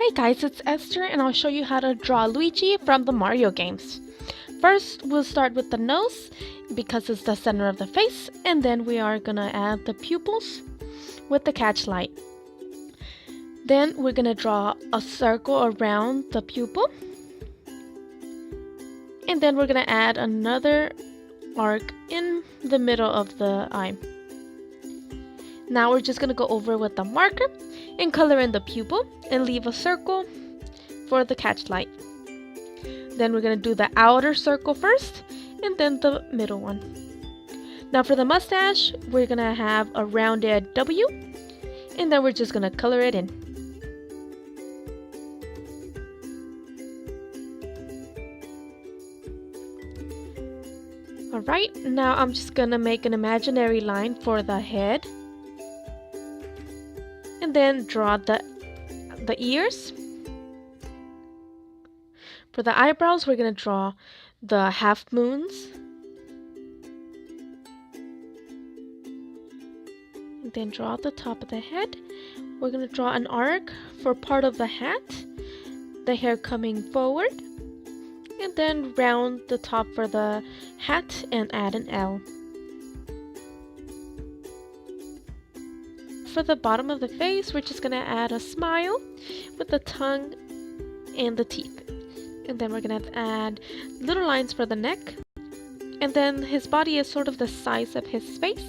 Hey guys, it's Esther and I'll show you how to draw Luigi from the Mario games. First, we'll start with the nose because it's the center of the face, and then we are gonna add the pupils with the catch light. Then we're gonna draw a circle around the pupil, and then we're gonna add another arc in the middle of the eye. Now we're just gonna go over with the marker and color in the pupil and leave a circle for the catch light. Then we're gonna do the outer circle first and then the middle one. Now for the mustache, we're gonna have a rounded W and then we're just gonna color it in. Alright, now I'm just gonna make an imaginary line for the head. And then draw the ears. For the eyebrows, we're going to draw the half moons. And then draw the top of the head. We're going to draw an arc for part of the hat, the hair coming forward. And then round the top for the hat and add an L. For the bottom of the face, we're just going to add a smile with the tongue and the teeth. And then we're going to add little lines for the neck. And then his body is sort of the size of his face.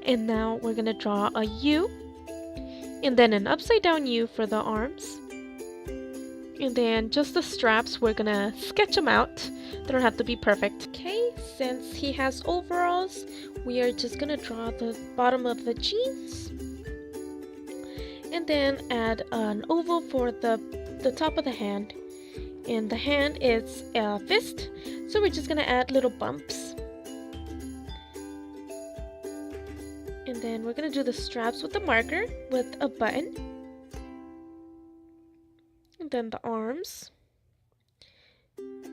And now we're going to draw a U. And then an upside down U for the arms. And then just the straps, we're going to sketch them out. They don't have to be perfect. Okay, since he has overalls, we are just going to draw the bottom of the jeans. And then add an oval for the top of the hand. And the hand is a fist, so we're just going to add little bumps. And then we're going to do the straps with the marker with a button. And then the arms.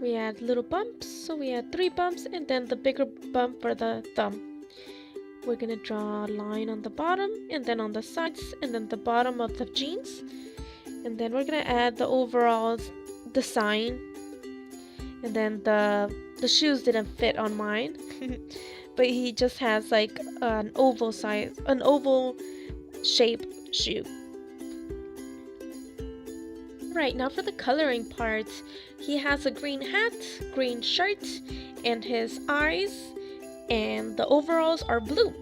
We add little bumps, so we add 3 bumps, and then the bigger bump for the thumb. We're going to draw a line on the bottom and then on the sides and then the bottom of the jeans. And then we're going to add the overalls, the sign. And then the shoes didn't fit on mine. But he just has like an oval shaped shoe. Right, now for the coloring part, he has a green hat, green shirt, and his eyes and the overalls are blue.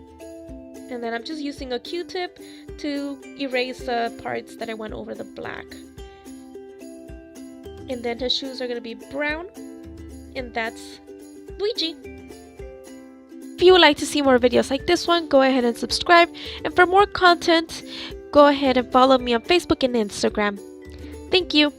And then I'm just using a Q-tip to erase the parts that I went over the black. And then his shoes are going to be brown. And that's Luigi. If you would like to see more videos like this one, go ahead and subscribe. And for more content, go ahead and follow me on Facebook and Instagram. Thank you.